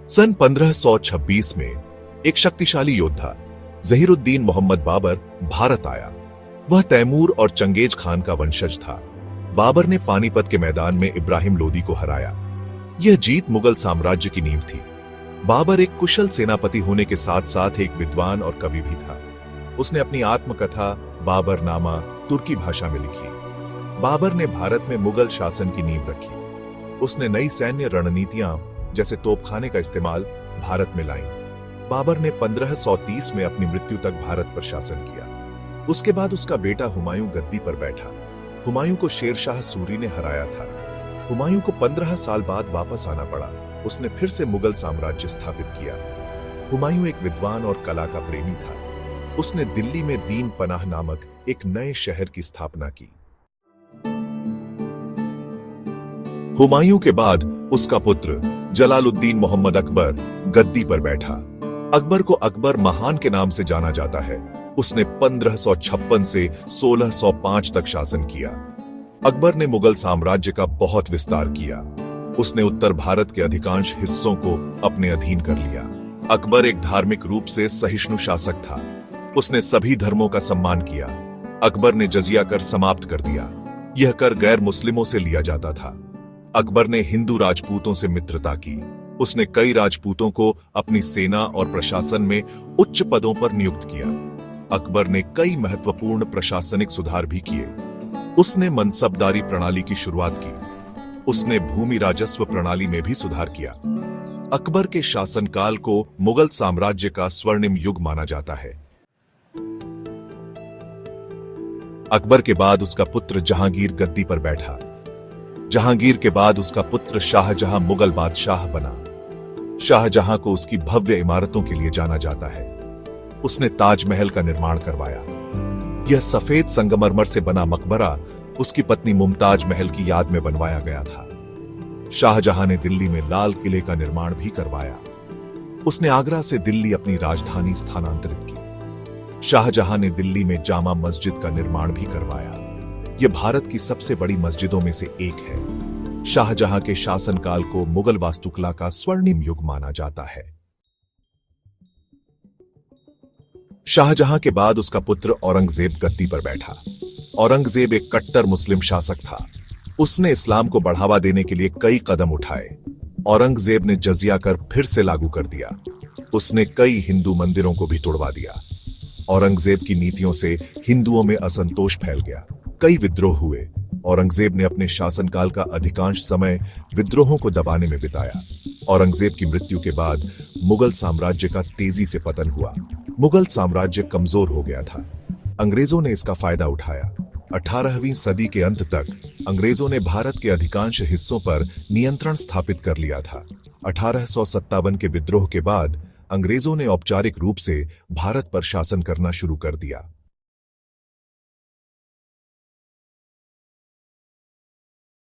सन 1526 में एक शक्तिशाली योद्धा जहीरुद्दीन मोहम्मद बाबर भारत आया। वह तैमूर और चंगेज खान का वंशज था। बाबर ने पानीपत के मैदान में इब्राहिम लोदी को हराया। यह जीत मुगल साम्राज्य की नींव थी। बाबर एक कुशल सेनापति होने के साथ साथ एक विद्वान और कवि भी था। उसने अपनी आत्मकथा बाबरनामा तुर्की भाषा में लिखी। बाबर ने भारत में मुगल शासन की नींव रखी। उसने नई सैन्य रणनीतियां जैसे तोपखाने का इस्तेमाल भारत में लाई। बाबर ने 1530 में अपनी मृत्यु तक भारत पर शासन किया। उसके बाद उसका बेटा हुमायूं गद्दी पर बैठा। हुमायूं को शेर शाह सूरी ने हराया था। हुमायूं को 15 साल बाद वापस आना पड़ा। उसने फिर से मुगल साम्राज्य स्थापित किया। हुमायूं एक विद्वान और कला का प्रेमी था। उसने दिल्ली में दीन पनाह नामक एक नए शहर की स्थापना की। हुमायूं के बाद उसका पुत्र जलालुद्दीन मोहम्मद अकबर गद्दी पर बैठा। अकबर को अकबर महान के नाम से जाना जाता है। उसने 1556 से 1605 तक शासन किया। अकबर ने मुगल साम्राज्य का बहुत विस्तार किया। उसने उत्तर भारत के अधिकांश हिस्सों को अपने अधीन कर लिया। अकबर एक धार्मिक रूप से सहिष्णु शासक था। उसने सभी धर्मों का सम्मान किया। अकबर ने जजिया कर समाप्त कर दिया। यह कर गैर मुस्लिमों से लिया जाता था। अकबर ने हिंदू राजपूतों से मित्रता की। उसने कई राजपूतों को अपनी सेना और प्रशासन में उच्च पदों पर नियुक्त किया। अकबर ने कई महत्वपूर्ण प्रशासनिक सुधार भी किए। उसने मनसबदारी प्रणाली की शुरुआत की। उसने भूमि राजस्व प्रणाली में भी सुधार किया। अकबर के शासनकाल को मुगल साम्राज्य का स्वर्णिम युग माना जाता है। अकबर के बाद उसका पुत्र जहांगीर गद्दी पर बैठा। जहांगीर के बाद उसका पुत्र शाहजहां मुगल बादशाह बना। शाहजहां को उसकी भव्य इमारतों के लिए जाना जाता है। उसने ताजमहल का निर्माण करवाया। यह सफेद संगमरमर से बना मकबरा उसकी पत्नी मुमताज महल की याद में बनवाया गया था। शाहजहां ने दिल्ली में लाल किले का निर्माण भी करवाया। उसने आगरा से दिल्ली अपनी राजधानी स्थानांतरित की। शाहजहां ने दिल्ली में जामा मस्जिद का निर्माण भी करवाया। यह भारत की सबसे बड़ी मस्जिदों में से एक है। शाहजहां के शासनकाल को मुगल वास्तुकला का स्वर्णिम युग माना जाता है। शाहजहां के बाद उसका पुत्र औरंगजेब गद्दी पर बैठा। औरंगजेब एक कट्टर मुस्लिम शासक था। उसने इस्लाम को बढ़ावा देने के लिए कई कदम उठाए। औरंगजेब ने जजिया कर फिर से लागू कर दिया। उसने कई हिंदू मंदिरों को भी तोड़वा दिया। औरंगजेब की नीतियों से हिंदुओं में असंतोष फैल गया। कई विद्रोह हुए। औरंगजेब ने अपने शासनकाल का अधिकांश समय विद्रोहों को दबाने में बिताया। औरंगजेब की मृत्यु के बाद मुगल साम्राज्य का तेजी से पतन हुआ। मुगल साम्राज्य कमजोर हो गया था। अंग्रेजों ने इसका फायदा उठाया। 18वीं सदी के अंत तक अंग्रेजों ने भारत के अधिकांश हिस्सों पर नियंत्रण स्थापित कर लिया था। 1857 के विद्रोह के बाद अंग्रेजों ने औपचारिक रूप से भारत पर शासन करना शुरू कर दिया।